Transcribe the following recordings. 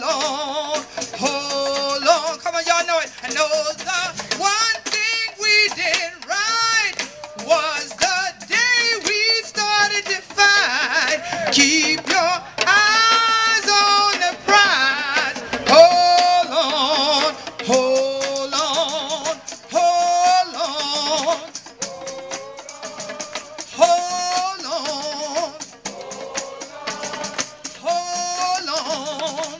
on, hold on. Come on, y'all know it. I know the one thing we did right was the day we started to fight. Keep your eyes on the prize. Hold on, hold on, hold on, hold on, hold on.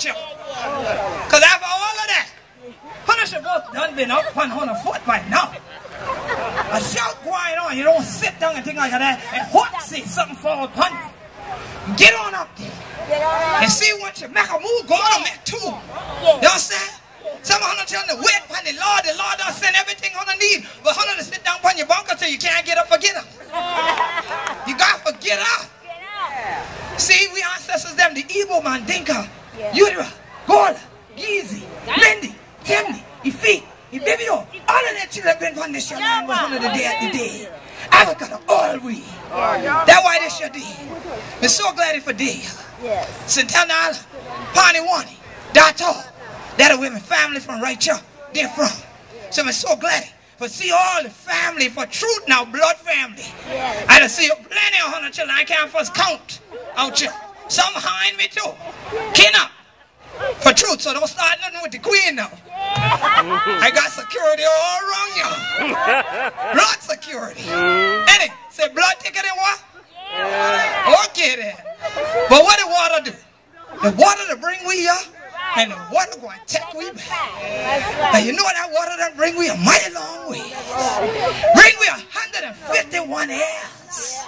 Because after all of that, punish both done been up on a foot by now. A shout going on, you don't sit down and think like that, and what see something fall upon you. Get on up there. And see what you make a move, go on make two. You understand? Some of them tell them to wait upon the Lord don't send everything on the need. But how to sit down upon your bunker till you can't get up, forget up. You got to get up. See, we ancestors them, the Igbo man, Dinka, Udra, Gullah, Geechee, Mendi, Temni, Ifi, Ibibio, all of their children been on this land was one of the day at the day. Africa, all we. That's why this your day. We're so glad for day. Centennial, Paniwani, that's all. That are women family from right here, they're from. So we're so glad for see all the family for truth now, blood family. I done see plenty of 100 children I can't first count out here. Some behind me too. Kin up for truth, so don't start nothing with the queen now. I got security all around you. Blood security. Any, say blood thicker than what? Okay then. But what the water do? The water to bring we up, and the water going to take we back. And you know that water that bring we a mighty long way. Bring we 151 years.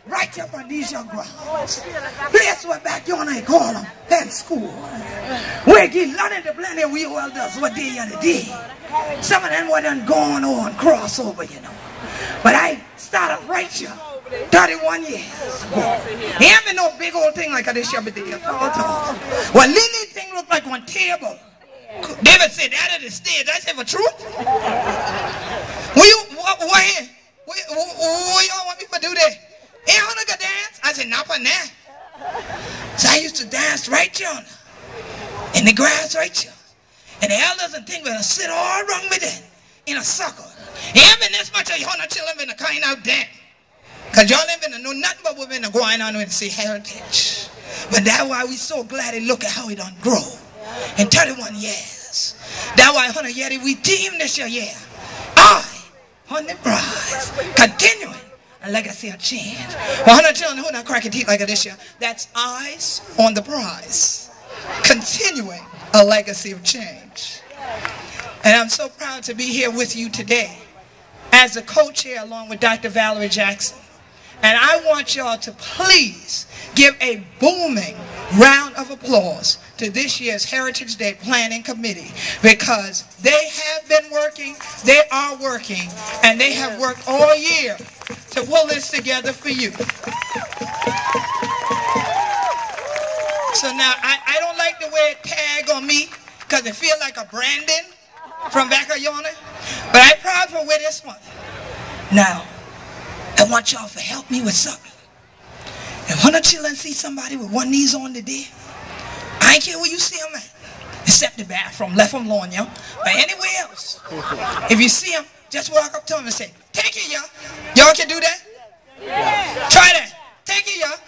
Right up on these young grounds. Place where back you and I call them pen school. Where get learning to plenty we all does what day and the day. Some of them were done gone on crossover, you know. But I started right here 31 years ago. He ain't been no big old thing like this here, but they well, Lily thing looked like one table. David said that at the stage. I said for truth. What y'all want me to do that? Ain't wanna go dance? I said, not on that. So I used to dance right here in the grass right here. And the elders and things will sit all around me then in a circle. It ain't been this much of y'all not children been a kind out there. Because y'all ain't been to know nothing but we've been going on with see heritage. But that's why we so glad to look at how it done grow. In 31 years. That's why 100 years we team this year. I, 100 brides, continuing. A legacy of change. 100 children who not cracking teeth like this year. That's eyes on the prize. continuing a legacy of change. And I'm so proud to be here with you today as a co-chair along with Dr. Valerie Jackson. And I want y'all to please give a booming round of applause to this year's Heritage Day Planning Committee, because they have been working, they are working, and they have worked all year to pull this together for you. So now, I don't like the way it tag on me, because it feels like a branding from back of yonder, but I'm proud for with this one. Now, I want y'all to help me with something. If one of children see somebody with one knees on today, I ain't care where you see them at, except the bathroom, left them alone, y'all. But anywhere else, if you see them, just walk up to them and say, "Thank you, y'all." Y'all can do that? Yeah. Try that. Thank you, y'all.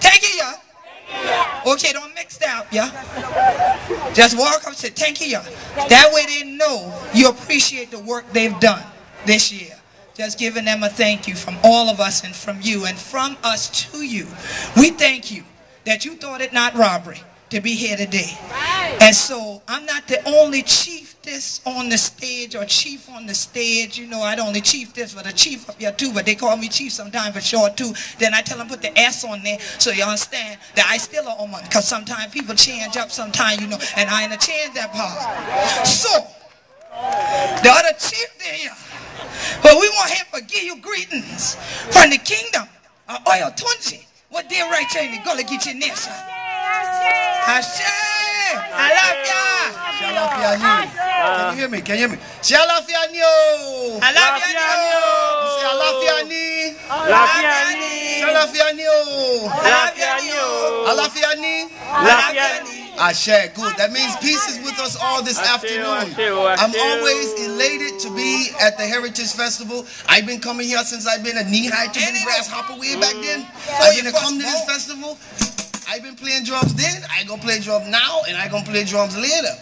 Thank you, y'all. Okay, don't mix that up, y'all. Just walk up and say, "Thank you, y'all." That way they know you appreciate the work they've done this year. Just giving them a thank you from all of us and from you and from us to you. We thank you that you thought it not robbery to be here today. And so I'm not the only chiefess on the stage or chief on the stage. You know, I don't only chief this, but a chief up here too, but they call me chief sometimes for short too. Then I tell them put the S on there so you understand that I still a woman, because sometimes people change up sometimes, you know, and I ain't a change that part. So, the other chief there, but we want him to give you greetings from the kingdom of Oyo Tunji. What they right here in the Gullah Geechee Nation. Hashem! I love ya! Can you hear me? Can you hear me? Shalafianio! I love ya! Ashe, good. That means peace is with us all this afternoon. I'm always elated to be at the Heritage Festival. I've been coming here since I've been a knee-high to the grasshopper way back then. I've been to come to this festival. I've been playing drums then, I gonna play drums now, and I gonna play drums later.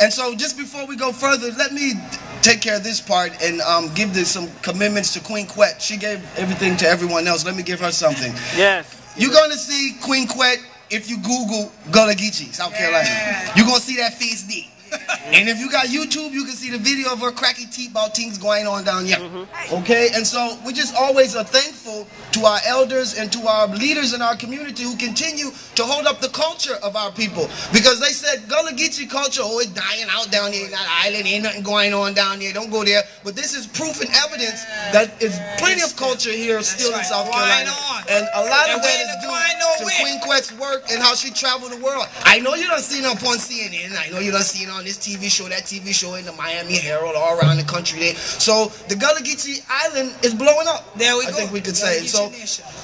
And so just before we go further, let me take care of this part and give some commitments to Queen Quet. She gave everything to everyone else. Let me give her something. Yes. You're gonna see Queen Quet if you Google Gullah Geechee, South Carolina. You're gonna see that face there. And if you got YouTube, you can see the video of her cracky teeth about things going on down here. Okay? And so we just always are thankful to our elders and to our leaders in our community who continue to hold up the culture of our people. Because they said Gullah Geechee culture, oh, it's dying out down there in that island, ain't nothing going on down there, don't go there. But this is proof and evidence that there's plenty of culture here still in South Carolina. And a lot of that is due to Queen Quet's work and how she traveled the world. I know you done seen her up on CNN, I know you done seen her on this TV show, that TV show, in the Miami Herald, all around the country there. So the Gullah Geechee Island is blowing up. There we go. I think we could say. So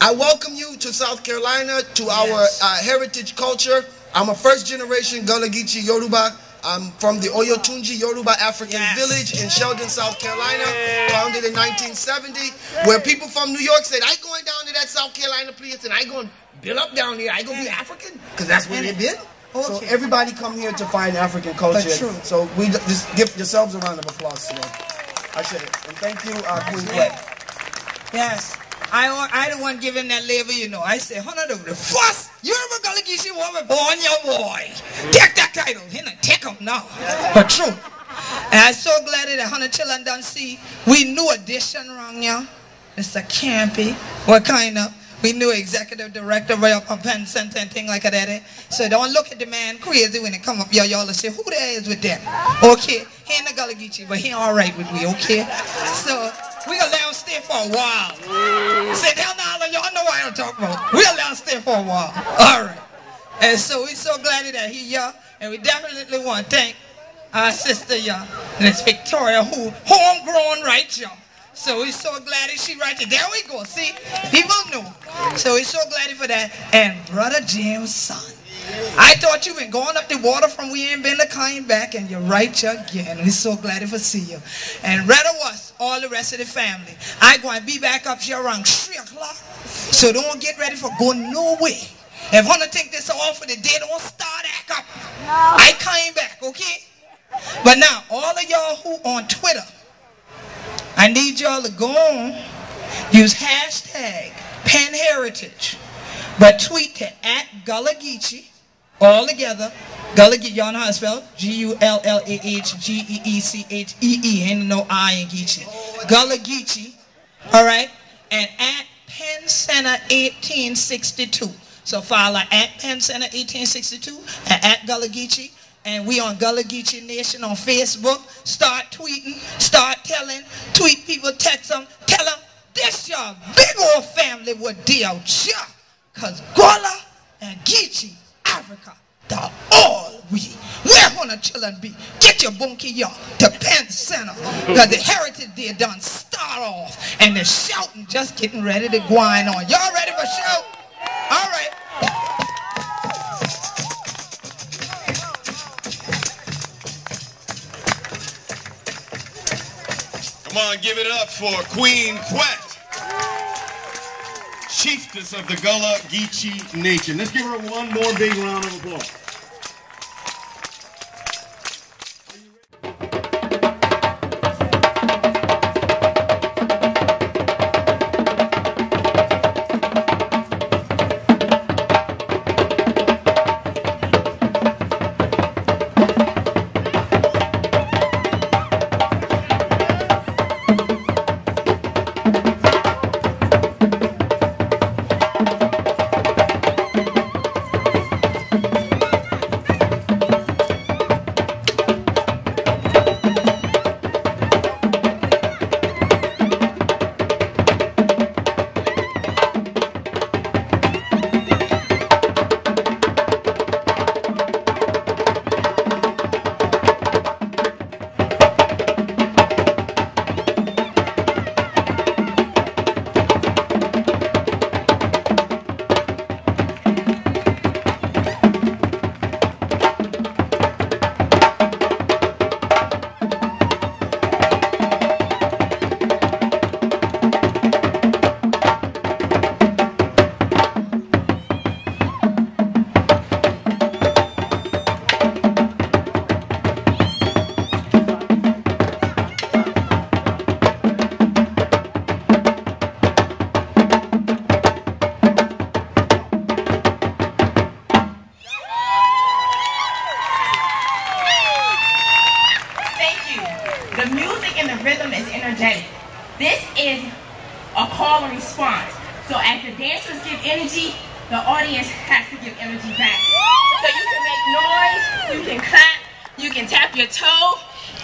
I welcome you to South Carolina, to our heritage culture. I'm a first generation Gullah Geechee Yoruba. I'm from the Oyo Tunji Yoruba African village in Sheldon, South Carolina, founded in 1970, where people from New York said, I going down to that South Carolina place and I going to build up down there. I going to be African, because that's where they've been. So everybody come here to find African culture. So we just give yourselves a round of applause today. I should have. And thank you, Queen Quet. Yes. I the one giving that label, you know. I say, honor the first Yoruba Gullah Geechee woman born your boy. Take that title. He not take him now. But true. And I'm so glad that 100 children done see. We knew addition wrong, y'all. Mr. Campy. What kind of? We knew executive director of a pen center and thing like that. So don't look at the man crazy when it come up. Y'all say, who there is with them? Okay, he ain't a Gullah Geechee, but he all right with me, okay? So we gonna let him stay for a while. Say, hell no, y'all know what I'm talking about. We'll let him stay for a while. All right. And so we're so glad that he here, and we definitely want to thank our sister, y'all, Miss Victoria, who homegrown right, y'all. So we're so glad that she right there. There we go. See, people know. So we're so glad for that. And Brother James' son. I thought you been going up the water from we ain't been to coming back, and you're right again. We're so glad to see you. And rather was all the rest of the family. I going to be back up here around 3 o'clock. So don't get ready for going nowhere. If want to take this off for the day, don't start back up. I came back, okay? But now, all of y'all who on Twitter, I need y'all to go on, use hashtag PenHeritage, but tweet to @Gullah Geechee, All together. Gullah Geechee. Y'all know how to spell? Gullahgeechee. Ain't no I in Geechee. Gullah Geechee. Alright? And at Penn Center 1862. So follow at Penn Center 1862 and at Gullah Geechee. And we on Gullah Geechee Nation on Facebook. Start tweeting, start telling, tweet people, text them, tell them this your big old family with deal ya. Cause Gullah and Geechee, Africa, the all we. Where wanna children be? Get your bunkie y'all to Penn Center. Cause the Heritage Day done start off. And the shouting just getting ready to grind on. Y'all ready for shout? All right. Come on, give it up for Queen Quet, chiefess of the Gullah Geechee Nation. Let's give her one more big round of applause. This is a call and response. So as the dancers give energy, the audience has to give energy back. So you can make noise, you can clap, you can tap your toe,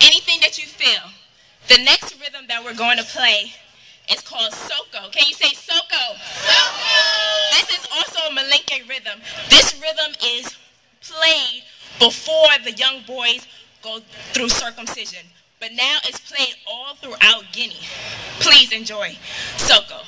anything that you feel. The next rhythm that we're going to play is called Soko. Can you say Soko? Soko! This is also a Malinke rhythm. This rhythm is played before the young boys go through circumcision. But now it's played all throughout Guinea. Please enjoy Soko.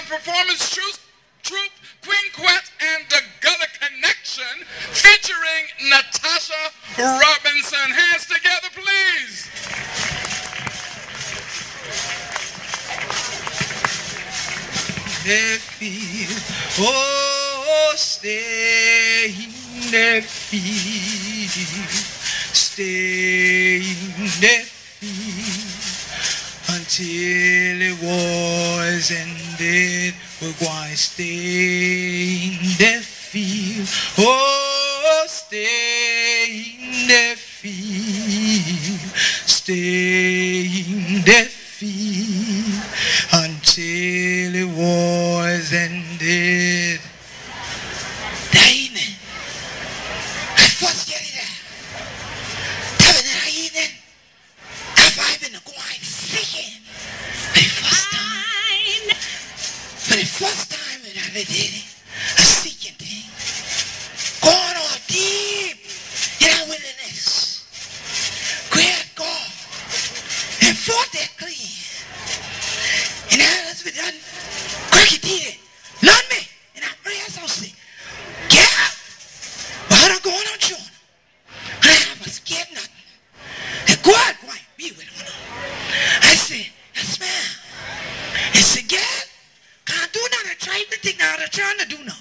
performance troupe Quinquet and the Gullah Connection featuring Natasha Robinson. Hands together, please. The field, oh, stay in the field, stay in the field until the war's ended. We're going to stay in the field, oh, stay in the field, stay in the field until the war's ended. That evening, I first get it out. That evening, I've been going seeking for the first time. For the first time that I did it, a seeking thing. Going on deep in our wilderness. Great God. And fought that clean. And as we done, cricket did it. Learn me. And I pray I say, get out. But I don't go on Jonah. I was scared nothing. And God might be with him. I said, yes, ma'am. He said, get out. Can't do nothing. I tried to think now. I'm trying to do now.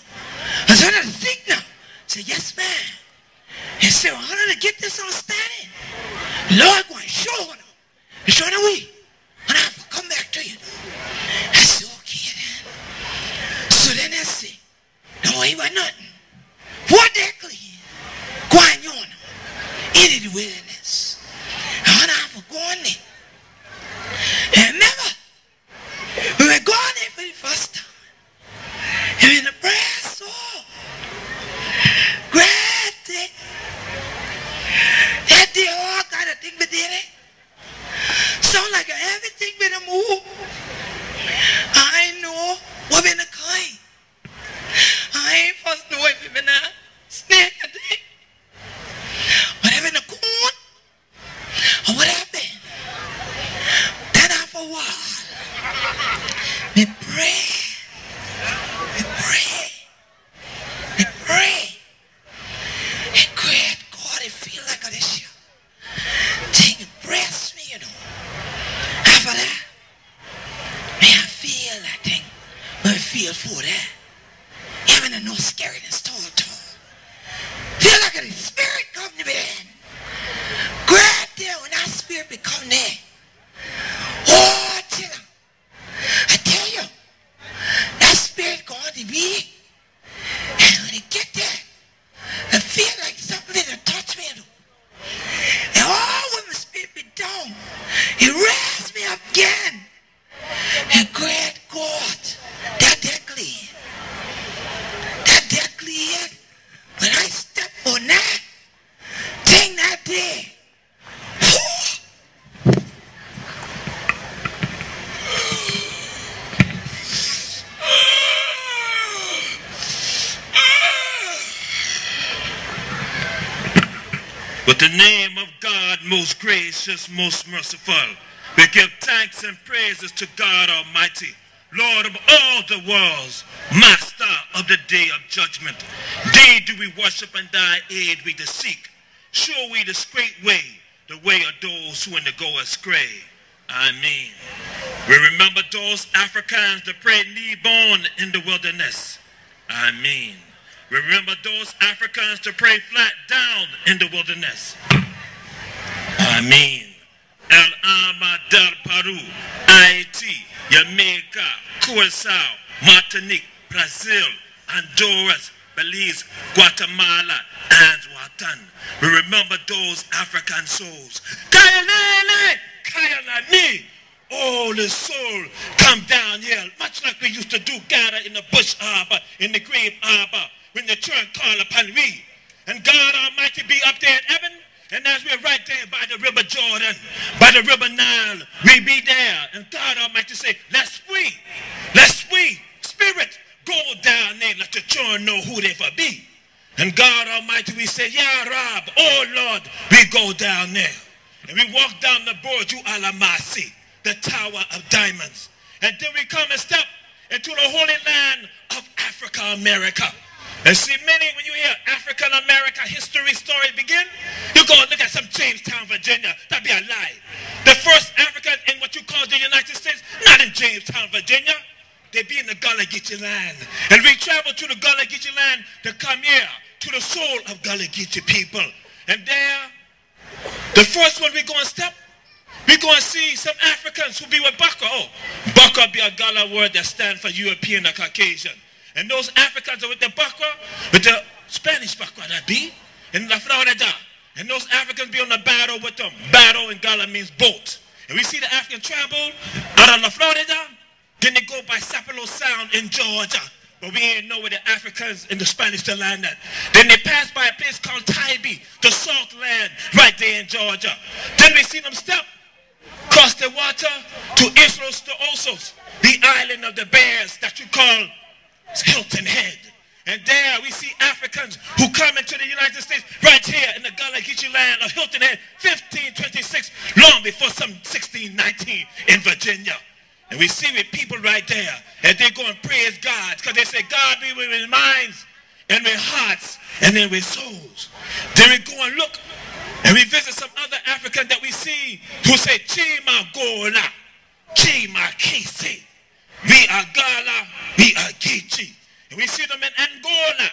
I'm trying to think now. I said, yes, ma'am. He said, well, how did I get this on standing? Lord, going to show him. He's trying to wait. And I have to come back to you. I said, okay then. So then I said, no, he was nothing. What that clean? Going on in the wilderness. And I have to go on there. And remember, we were going there for the first time. And in the prayer soul, great day. That day, all kind of thing we did it. Sound like everything been a move. I know what been a kind. I ain't first know if it been a snake a day. What have been a coon? Or what have been? Then after a while, we pray. We pray. We pray. And great God, it feel like a this year. Thing impressed me, you know. After that, may I feel that thing. But I feel for that. Even no scariness, tall. Feel like the spirit come to me then. Great there when that spirit become there. Oh, I tell you, that spirit going to be. And when it get there, I feel like something to touch me. And all when my spirit be down, it raised me up again. And great God, that clean. That clean. When I step on that thing that day, With the name of God, most gracious, most merciful, we give thanks and praises to God Almighty, Lord of all the worlds, Master of the day of judgment. Thee do we worship and thy aid we do seek. Show we the straight way, the way of those who in the go astray. Amen. We remember those Africans that prayed knee-bone in the wilderness. Amen. We remember those Africans to pray flat down in the wilderness. Amen. El Ama del Peru, Haiti, Jamaica, Curacao, Martinique, Brazil, Honduras, Belize, Guatemala, and Watan. We remember those African souls. Kayalele, Kayalani. Oh, the soul come down here, much like we used to do gather in the bush harbor, in the grave harbor, when the church call upon we. And God Almighty be up there in heaven, and as we're right there by the river Jordan, by the river Nile, we be there. And God Almighty say, let's we, spirit, go down there, let the children know who they for be. And God Almighty, we say, Ya Rab, oh Lord, we go down there. And we walk down the Burj Al Alamasi, the Tower of Diamonds. And then we come and step into the holy land of Africa, America. And see, many, when you hear African America history story begin, you go and look at some Jamestown, Virginia. That'd be a lie. The first African in what you call the United States, not in Jamestown, Virginia. They be in the Gullah Geechee land. And we travel to the Gullah Geechee land to come here to the soul of Gullah Geechee people. And there, the first one we go and step, we go and see some Africans who be with Baka. Oh, Baka be a Gullah word that stands for European or Caucasian. And those Africans are with the Baka, with the Spanish Baka that be, in La Florida. And those Africans be on the battle with them. Battle in Gullah means boat. And we see the African travel out of La Florida, then they go by Sapelo Sound in Georgia. But we ain't know where the Africans in the Spanish to land at. Then they pass by a place called Tybee, the salt land, right there in Georgia. Then we see them step across the water to Islos de Osos, the island of the bears that you call Hilton Head. And there we see Africans who come into the United States right here in the Gullah Geechee land of Hilton Head, 1526, long before some 1619 in Virginia. And we see with people right there, and they go and praise God, because they say, God be with their minds, and with hearts, and then with souls. Then we go and look, and we visit some other African that we see, who say, Chima Gola, Chima Kisi. We are Gullah, we are Geechee. And we see them in Angola.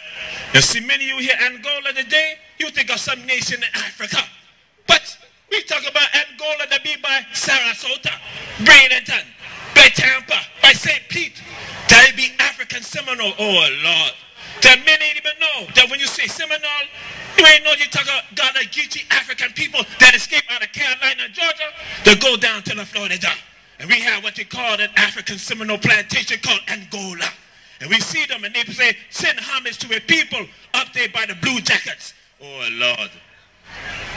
You see many of you hear Angola today, you think of some nation in Africa. But we talk about Angola that be by Sarasota, Bradenton, by Tampa, by St. Pete. That be African Seminole. Oh Lord. That many even know that when you say Seminole, you ain't know you talk about Gullah Geechee African people that escape out of Carolina and Georgia to go down to the Florida. And we have what they call an African Seminole plantation called Angola. And we see them and they say, send homage to a people up there by the Blue Jackets. Oh Lord.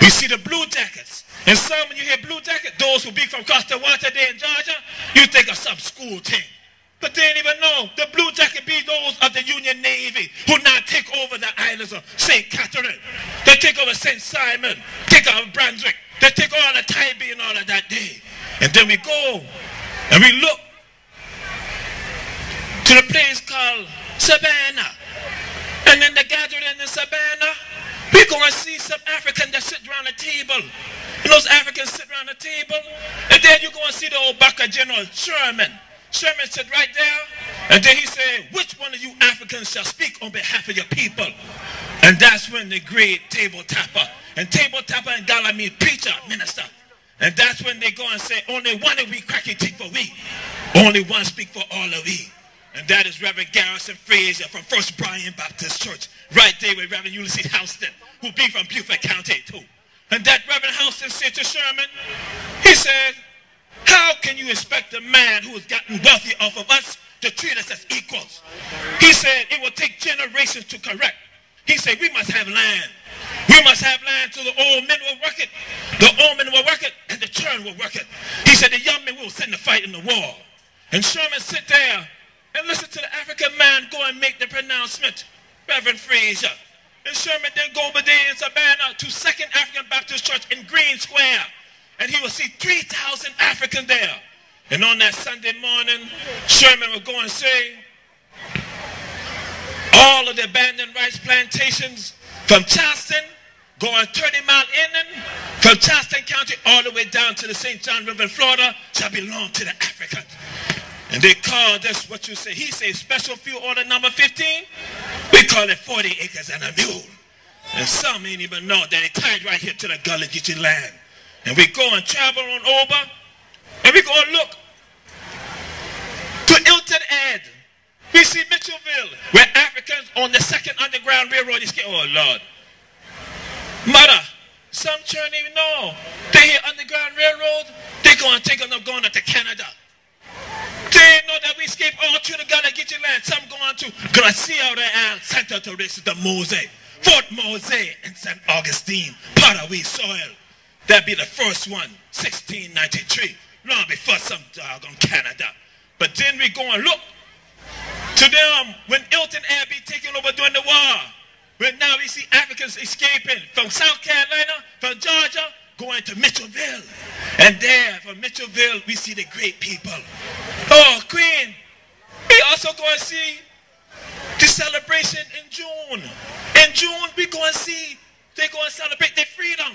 We see the Blue Jackets. And some, when you hear Blue Jacket, those who be from across the water there in Georgia, you think of some school thing. But they ain't even know. The Blue Jacket be those of the Union Navy who now take over the islands of St. Catherine. They take over St. Simon, take over Brunswick. They take all the Tybee and all of that day. And then we go and we look to the place called Savannah. And then the gathering in Savannah, we're going to see some Africans that sit around the table. And those Africans sit around the table. And then you're going to see the old Baka General Sherman. Sherman sit right there. And then he said, which one of you Africans shall speak on behalf of your people? And that's when the great table tapper. And table tapper in Gullah means preacher, minister. And that's when they go and say, only one of we cracky teeth for we. Only one speak for all of we. And that is Reverend Garrison Frazier from First Bryan Baptist Church. Right there with Reverend Ulysses Houston, who be from Beaufort County too. And that Reverend Houston said to Sherman, he said, how can you expect a man who has gotten wealthy off of us to treat us as equals? He said, it will take generations to correct. He said, we must have land. We must have land so the old men will work it. The old men will work it, and the children will work it. He said, the young men will send the fight in the war. And Sherman sit there and listen to the African man go and make the pronouncement, Reverend Frazier. And Sherman then go over there in Savannah to Second African Baptist Church in Green Square. And he will see 3,000 Africans there. And on that Sunday morning, Sherman will go and say, all of the abandoned rice plantations from Charleston, going 30 mile inland, from Charleston County all the way down to the St. John River in Florida, shall belong to the Africans. And they call this what you say. He says special field order number 15. We call it 40 acres and a mule. And some ain't even know that it tied right here to the Gullah Geechee land. And we go and travel on over. And we go and look to Hilton Head. We see Mitchellville, where Africans on the second underground railroad is. Oh Lord. Mother, some children even know. They hear underground railroad, they go and take them going to Canada. They know that we escape all through the Gullah Geechee land. Some go on to Gracia Real, Santa Teresa de Mose, Fort Mose, and St. Augustine, part of we soil. That'd be the first one, 1693, long before some dog on Canada. But then we go and look to them when Hilton Head be taken over during the war. When now we see Africans escaping from South Carolina, from Georgia, going to Mitchellville. And there, from Mitchellville, we see the great people. Oh, Queen, We also going to see the celebration in June. In June, we going to see they're going to celebrate their freedom.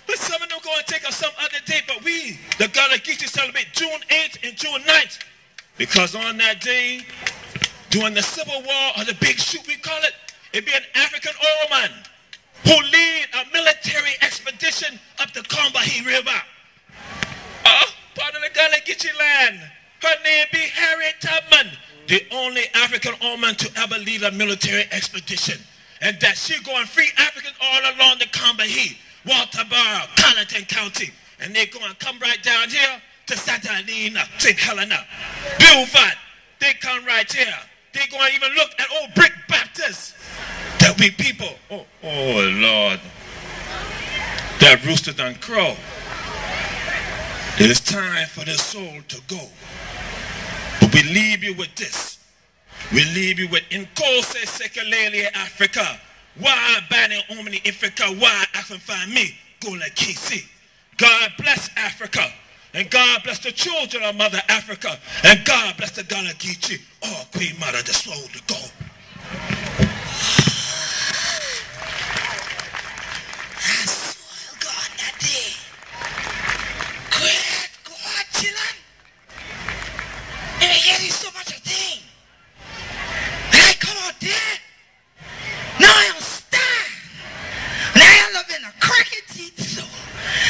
But some of them going to take us some other day, but we, the Gullah Geechee, celebrate June 8th and June 9th. Because on that day, during the Civil War, or the Big Shoot we call it, it'd be an African old man who lead a military expedition up the Combahee River. Part of the Gullah Geechee land. Her name be Harriet Tubman, the only African woman to ever lead a military expedition. And that she going free Africans all along the Combahee, Walterboro, Colleton County. And they going to come right down here to Santa Helena, St. Helena, Beaufort. They come right here. They going to even look at old brick Baptists. There'll be people. Oh Lord. That rooster done crow. It's time for the soul to go. But we leave you with this. We leave you with Nkose Sekelele Africa. Why banning Omni Africa? Why African find me? Gullah Geechee. God bless Africa. And God bless the children of Mother Africa. And God bless the Gullah Geechee. Oh, Queen Mother, the soul to go. I swear God that day. Great God, children. And I hear so much a thing. And I come out there. Now I understand. Now I love in a cricket teeth so.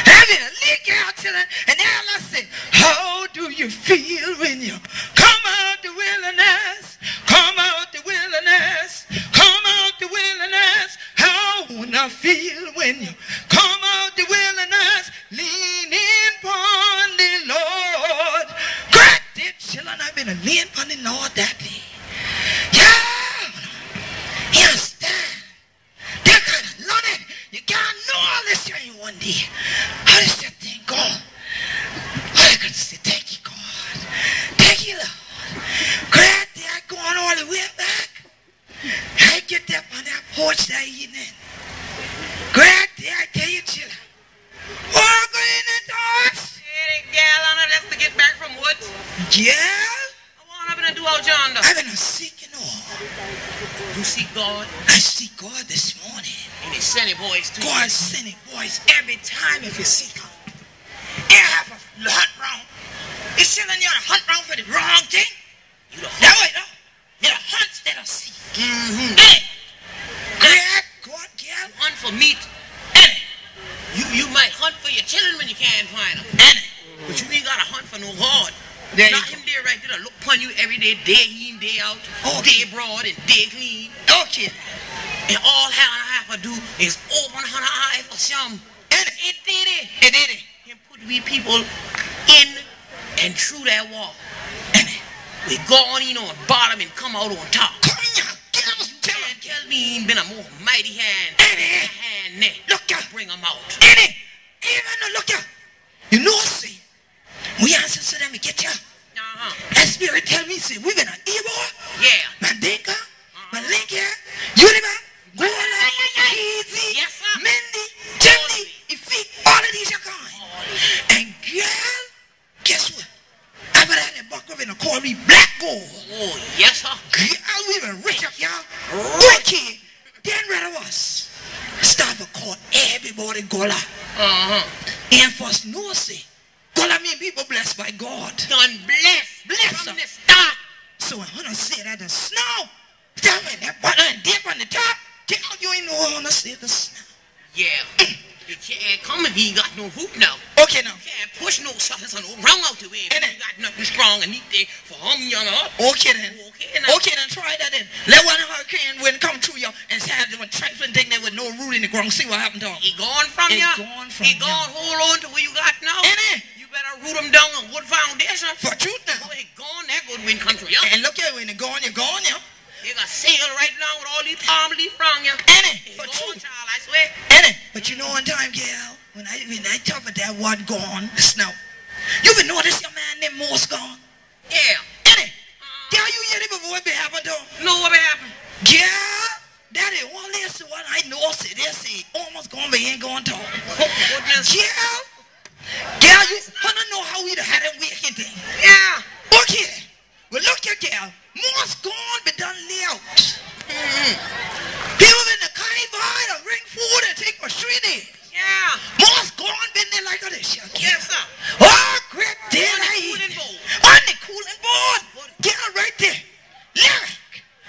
And I've been a little girl children. And now I say, how do you feel when you come out the wilderness? Come out the wilderness. Come out the wilderness. How would I feel when you come out the wilderness? Leaning upon the Lord. Great dear children, I've been a leaning upon the Lord that day. Yeah. You understand? That kind of learning. You can't know all this in one day. How does that thing go? I could say, thank you, God. Thank you, Lord. Great day, I going all the way back. I get up on that porch that evening. Great day, I tell you, children. Oh, I'm going in the thoughts. Hey, gal, on her left to get back from woods. Yeah? What happened to do out yonder? I've been seeking all. You seek God? I seek God this morning. And he sent his boys too. God send his voice every time if you seek him. You have a hunt round. You children, you're a hunt round for the wrong thing. You the That hunt. way, no. You're a hunt instead of seek. Mm-hmm. Hey! Great God, girl. Hunt for meat. Any. You might hunt for your children when you can't find them. Any. But you ain't got to hunt for no God. There you Not go. him there right there to look upon you every day, day in, day out, day broad and day clean. Okay. And all I have to do is open her eye for some. Any. It did it. It did it. And put we people in and through that wall. Any. We go on in on bottom and come out on top. Come here. Get out. You can't tell me he ain't been a more mighty hand. Any. Hand there. Look out. Bring him out. Any. Even though, look out. You know, see. We answer to them, we get you. That spirit tell me, see, we've been an Igbo, Yeah. Mandinka, Malinka, Yoruba, Gullah, Easy, Yes, sir. Mendi, Chindi, Ifi, all of these are gone. And girl, guess what? After that, they buck up in a call me black gold. Oh, yes, sir. Girl, we been rich up, y'all. Wicked. Then rid of us. Start to call everybody Gullah. And first no say. Gullah mean people blessed by God. Done blessed. Bless From them. the start. So when Hunter said that the snow, tell me that butter and dip on the top, tell you ain't know Hunter said the snow. Yeah. You can't come if he ain't got no root now. Okay now. You can't push no surface or no wrong out the way if And you got nothing strong and neat there for young up. Okay then. Okay now. Okay then, try that then. Let one hurricane wind come through you and say one trifling thing there with no root in the ground. See what happened to him. He gone from He ya. gone from He ya. gone hold on to where you got now. Any. You better root him down on good foundation. For truth now. Boy, he gone that good wind country, yeah. And look here, when you're gone, yeah. You got sail right now with all these palm leaf from you. Any. He For gone, truth. child, I swear. Any. But you know one time, girl, when I talk about that one gone, the snow, you been notice your man named Morse gone? Yeah. Any. Tell you yet before what be happened to him? Know what happened? Girl, that is one lesson what I know, say they say almost gone, but he ain't gonna talk. Goodness. Girl, you wanna know how we had him waking thing? Yeah. Okay. Well, look here, girl. Most gone be done layout. People in the carnival and bring food and take for 3 days. Yeah. Most gone been there like this. Yes, sir. Oh, great day. On the cooling board. On the cooling board. Girl, right there. Lyric.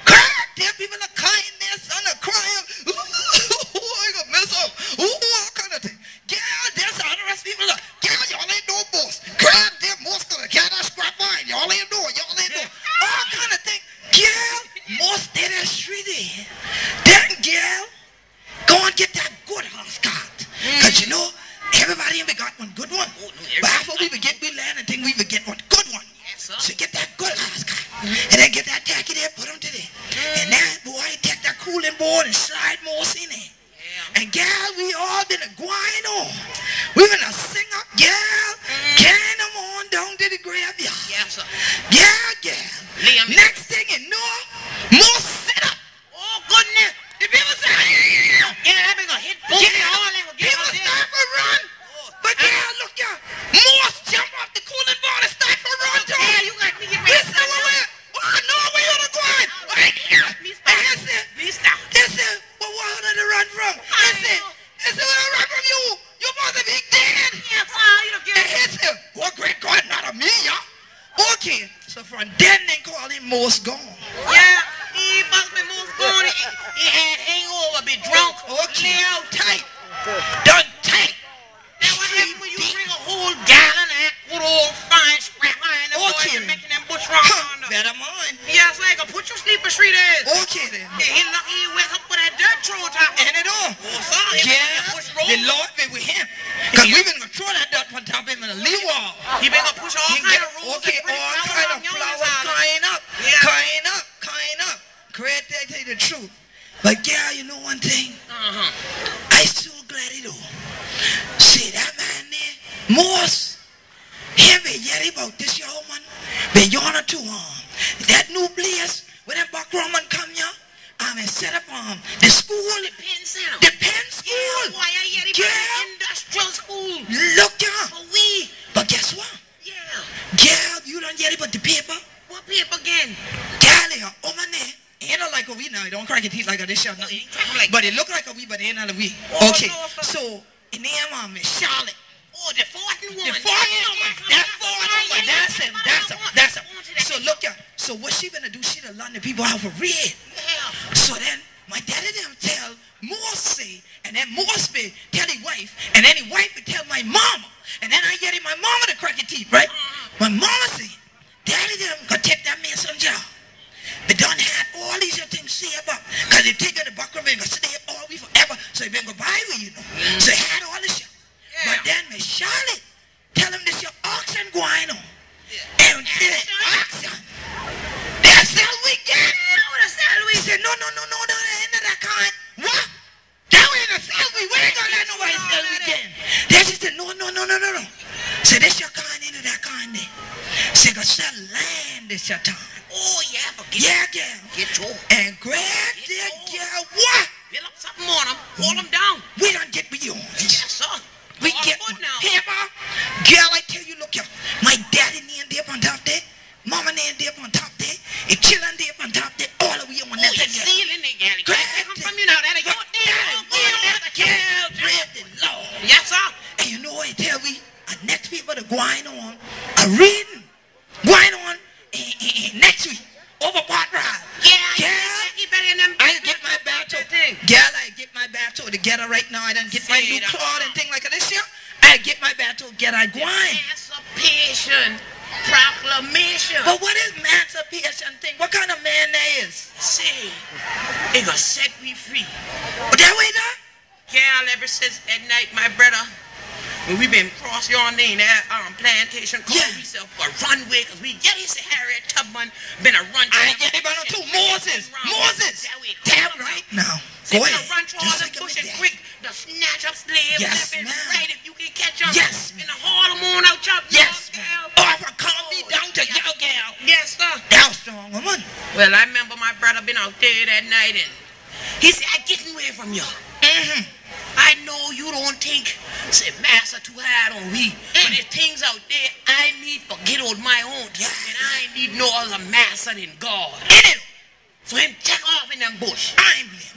Correct. There people are kindness and a crying. Ooh, I got mess up. Ooh, all kind of thing. Girl, there's all the rest of people. Girl, y'all ain't no boss. Grab them most of the cat scrap mine. Y'all ain't do it. Y'all ain't do it. All kind of thing. Girl, most of that street. Then, girl, go and get that good house card. Because you know, everybody ain't got one good one. But after we get we land and think we would get one good one. So get that good house card. And then get that tacky there, put them to there. And then, boy, take that cooling board and slide more in there. And girl, we all been going on. We been a sing up, girl. Carrying them on down to the graveyard. Yes, sir. Yeah. Next thing you know, more sit up. Oh, goodness. The people say, Yeah, I'm gonna hit both. People start to run. But girl, look here. More jump off the cooling board and start to run too. Yeah, you got me get ready. Listen, oh, no, where you going? Listen, where did they run from? Listen, where they run from you? You supposed to be dead. Yes, sir. You don't get it. Listen, oh, great God, not a me, y'all. Okay, so from then they call him most gone. Yeah, he must be most gone. He had hangover, be drunk. Okay. Lay out tight. Done tight. Now what happens when you bring a whole gallon of that good old fine scrap iron and Okay. making them bush rock on the... Better mind. Yes, I can put you sleep for 3 days. Okay then. He lucky he went up for that dirt throw top. And it all. Oh, son, Yeah, push roll. the Lord be with him. Because we've been going to throw that dirt on top of him in a lee wall. He been gonna push all He kind get, of rules. okay, all kind of flowers kind up. Great day, tell you the truth. But girl, you know one thing? I so glad it all. See that man there, Morse, he be yet about this young man, be yonder too that new place, when that back Roman come here, I'm set up the school, The pen center. the pen school. Yeah, why I hear about Girl. industrial school. Look here. For we. But guess what? Yeah. Girl, you don't get it but the paper. What paper again? Girl, oh man, ain't not like a we now. It don't crack your teeth like a this shit. Nothing. But it look like a we, but it ain't not a we. Oh, Okay, no, so in the name of Charlotte. Oh, the 4th one. The fourth that fourth that's him. So look here. So what she gonna do? She done learn the people how to read. Yeah. So then my daddy them tell Morse, and then Morse tell his wife, and then his wife would tell my mama, and then I get in my mama to crack your teeth, right? My mama say, daddy them gonna take that man some job. They done had all these things saved up, cause they take it the back room and gonna stay all we forever. So they been gonna buy me, you know. So they had all this shit. But then Miss Charlotte tell him this your auction going on. And this auction. That's sell weekend. He said, no, that ain't that kind. What? That ain't a sell weekend. We ain't gonna let nobody sell weekend. Then she said, no. Say, this your kind, ain't that kind there. Say, go sell land this your time. Oh, yeah. Yeah, girl. Get your. And grab that girl. What? Fill up something on them. Hold them down. We don't get beyond. Yes, sir. We All get good now. paper. Girl, I tell you, look here. My daddy named there on top there. Mama named there on top there. And children there on top there. All of we on that. Oh, it's sealing it, Gally. Grab Come from you now. That ain't your Lord. Yes, sir. And you know what I tell we? Next people that going on, reading, going on next week. Over Port Ride. Yeah. You better in them. I get my battle. Girl, I get my battle together right now. I done get my new cloth and thing like this here. I get my battle, get I gwine. Emancipation Proclamation. But what is emancipation thing? What kind of man that is? See, it gonna set me free. But that way there? Girl, ever since that night, my brother, when we been cross your name, that plantation called myself a runway, because we get his Harriet Tubman, been a run. I ain't get it, but no two Moses. Damn right now. Go ahead. Run through all the bush and quick, the snatch up slaves, left and right if you can catch them. Yes, in the Harlem on out chop. Yes, oh, if I calm me down to y'all gal. Yes, sir. Y'all strong woman. Well, I remember my brother been out there that night and he said, I'm getting away from you. I know you don't think, say, master too hard on me, but there's things out there I need forget on my own. And I need no other master than God. So him check off in them bush.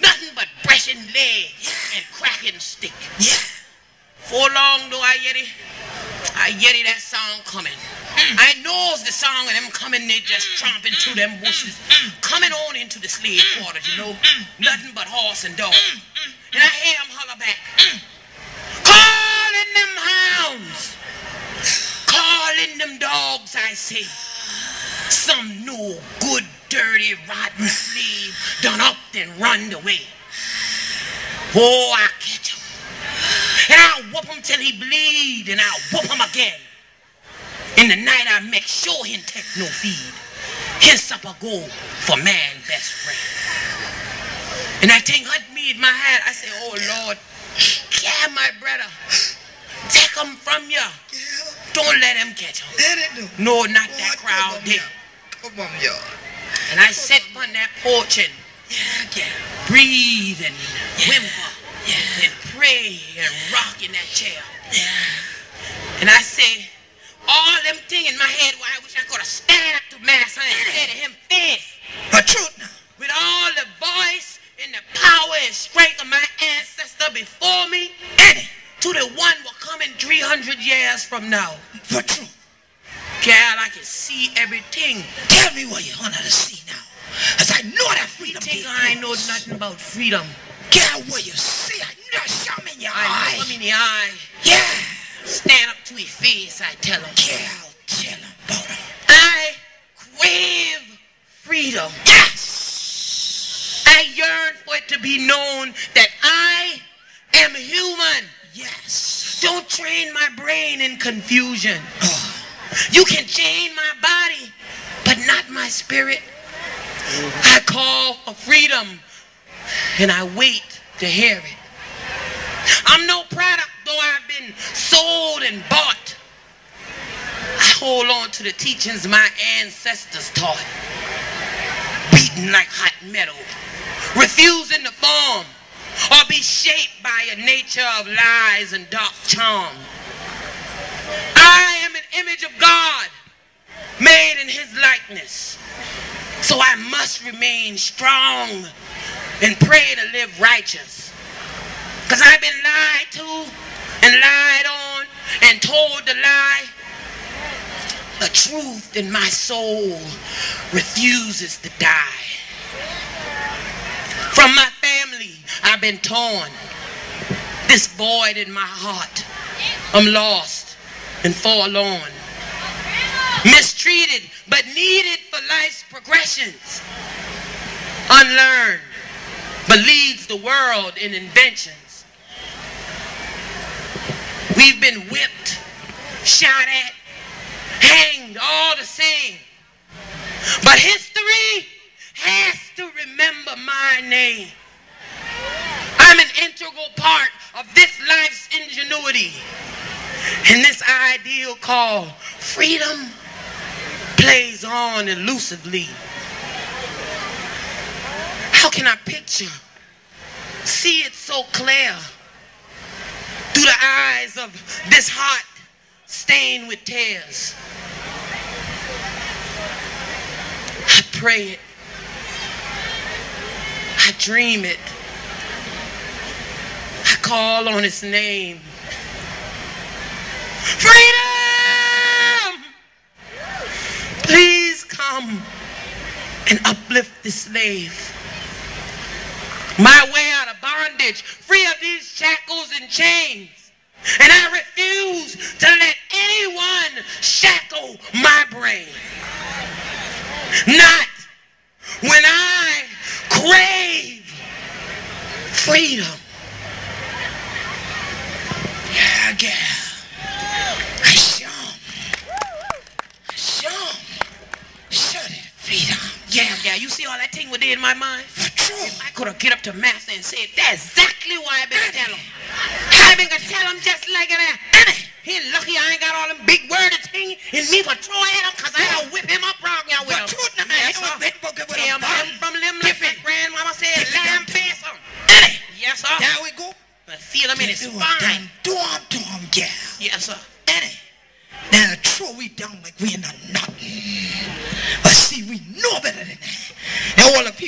Nothing but brushing leg and cracking stick. For long though I hear that song coming. I knows the song and them coming, they just tromping through them bushes. Coming on into the slave quarters, you know. Nothing but horse and dog. And I hear them holler back. Calling them hounds. Calling them dogs, I say. Some no good, dirty, rotten slave done up and run away. Oh, I catch him. And I'll whoop him till he bleed, and I'll whoop him again. In the night, I make sure he take no feed. His supper go for man best friend. And that thing hurt me in my head. I say, oh Lord, yeah, my brother, take him from you. Don't let him catch him. No, not that crowd there. Come on, y'all. And I sit on that porch and breathe and whimper and pray and rock in that chair. And I say, all them things in my head where I wish I could have stand up to Master and said to him face. The truth now. With all the voice and the power and strength of my ancestor before me, to the one will come in 300 years from now. The truth. Girl, I can see everything. Tell me what you want to see now. As I know that freedom. I know nothing about freedom. Girl, what you see, I know something in your eye. I know him in the eye. Yeah. Stand up to his face, I tell him. Girl, tell him about him. I crave freedom. Yes. I yearn for it to be known that I am human. Yes. Don't train my brain in confusion. You can chain my body, but not my spirit. I call for freedom, and I wait to hear it. I'm no product, though I've been sold and bought. I hold on to the teachings my ancestors taught. Beaten like hot metal, refusing to form or be shaped by a nature of lies and dark charm. I am an image of God, made in his likeness. So I must remain strong and pray to live righteous. Because I've been lied to and lied on and told the lie. The truth in my soul refuses to die. From my family, I've been torn. This void in my heart, I'm lost and forlorn. Mistreated, but needed for life's progressions. Unlearned, but leads the world in inventions. We've been whipped, shot at, hanged, all the same. But history has to remember my name. I'm an integral part of this life's ingenuity. And this ideal called freedom plays on elusively. How can I picture, see it so clear through the eyes of this heart stained with tears? I pray it. I dream it. I call on its name. Freedom! Please come and uplift the slave. My way out of bondage, free of these shackles and chains. And I refuse to let anyone shackle my brain. Not when I crave freedom. Yeah, girl. Freedom. Yeah, you see all that thing we did in my mind? If I could have get up to Master and said, that's exactly why I've been telling him. I've been going to tell him just like that. He lucky I ain't got all them big worded things in me for throwing at him, because I'll whip him up wrong now with him. Yes, sir. Him from them like my grandmama said, lamb face him. Yes, sir. There we go. I feel him in his spine. Do him, girl. Yes, sir. Now, true, we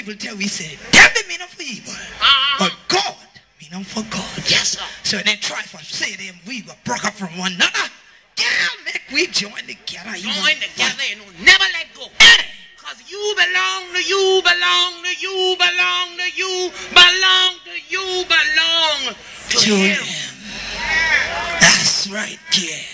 people tell we say, devil mean them for evil. But God mean them for God. Yes, sir. So they try for say them we were broke up from one another. Yeah, make we join together. Join together and never let go. Because you belong to you, belong to you, belong to you, belong to you, belong to him. That's right, kid.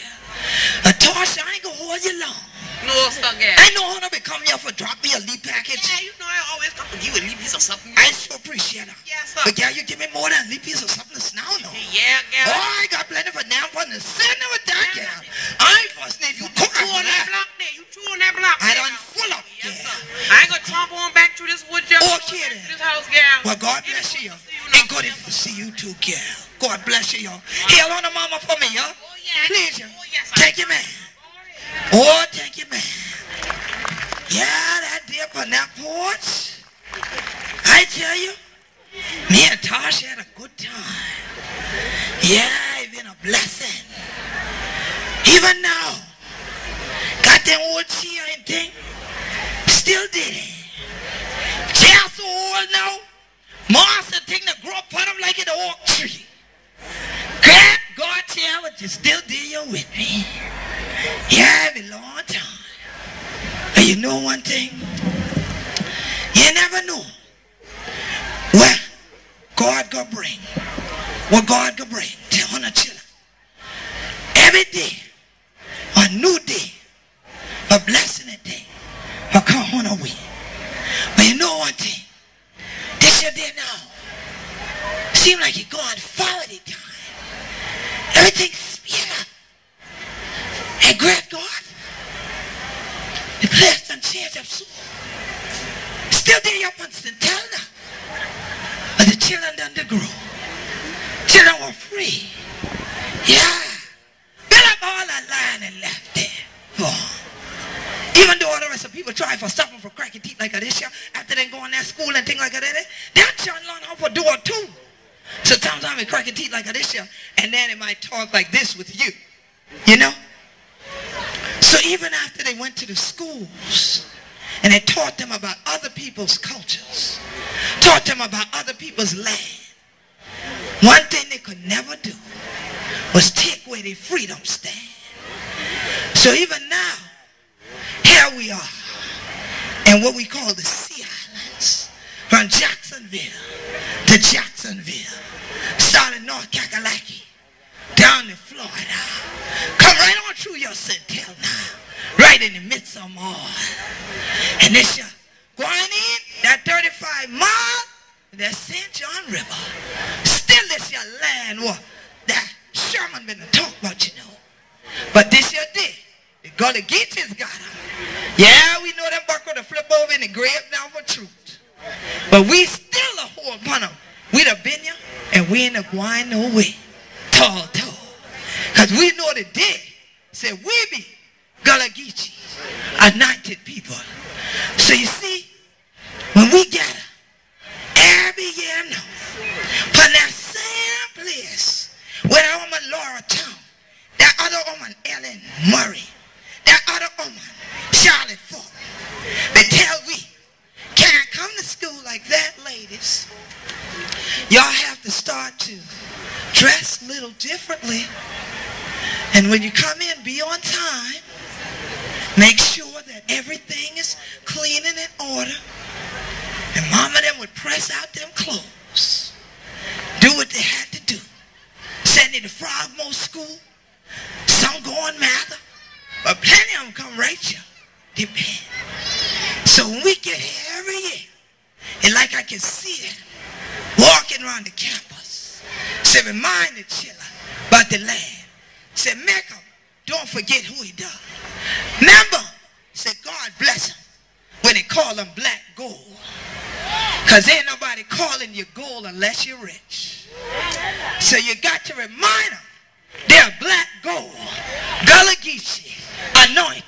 Tasha, I ain't gonna hold you long. No, sir, yeah. I know how to become here for drop me a lead package. Yeah, you know I always come for you a lead piece of something. I so appreciate it. Yes, sir. But yeah, you give me more than a lead piece of something now, no? Yeah, yeah. Oh, I got plenty for now for the center with that, yeah. I ain't fussing if you cook two on that block there. You two on that block. I done full up, Yes, yeah. sir. I ain't gonna tromp on back through this wood just Okay, then. this house, gal. Well, God bless you, y'all. And good to see you too, girl. God bless you, y'all. Hail on the mama for me, y'all. Oh, yeah. Please, y'all. Oh, yes, Thank you, man. Oh, thank you, man. Yeah, that dip on that porch. I tell you, me and Tasha had a good time. Yeah, it's been a blessing. Even now, got them old tea and thing. Still did it. Just so old now. Master thing that grow up on them like an oak tree. Great God tell what you still did you with me. Yeah, it's been a long time. But you know one thing? You never know where God gonna bring. What God gonna bring. Tell on the children. Every day, a new day, a blessing a day, will come on a way. But you know one thing? This your day now. Seem like you're going forward in time. Everything's speed up. And great God, the place done changed up soon. Still there up on St. Helena. But the children done to grow. Children were free. Yeah. Build up all that line and left there. Oh. Even though all the rest of people try for stopping for cracking teeth like this year, after they go in that school and things like that, they're trying to learn how to do it too. So sometimes they cracking teeth like this year, and then they might talk like this with you. You know? So even after they went to the schools and they taught them about other people's cultures, taught them about other people's land, one thing they could never do was take away their freedom stand. So even now, here we are in what we call the Sea Islands, from Jacksonville to Jacksonville, starting North Kakalaki, down to Florida. Come right on through your Centel now, right in the midst of them all. And this year, going in that 35 miles, that St. John River, still this your land war that Sherman been talk about, you know. But this your day, the Gullah Geechee's got them. Yeah, we know them buckle to flip over in the grave now for truth. But we still a hold upon them. We the been here, and we ain't going no way. Tall. Because we know the day, say we be Gullah Geechee, anointed people. So you see, when we gather, every year now, from that same place, where that woman Laura Town, that other woman Ellen Murray, that other woman Charlotte Ford, they tell we, can't come to school like that, ladies. Y'all have to start to dress a little differently. And when you come in, be on time. Make sure that everything is clean and in order. And mama them would press out them clothes. Do what they had to do. Send you to Frogmore School. Some go on Mather. But plenty of them come right here. Depend. So when we get here every year, it's like I can see it walking around the campus. Say, remind the children about the land. Say, make them don't forget who he does. Remember, say, God bless them when they call them black gold. Because ain't nobody calling you gold unless you're rich. So you got to remind them they're black gold. Gullah Geechee, anointed.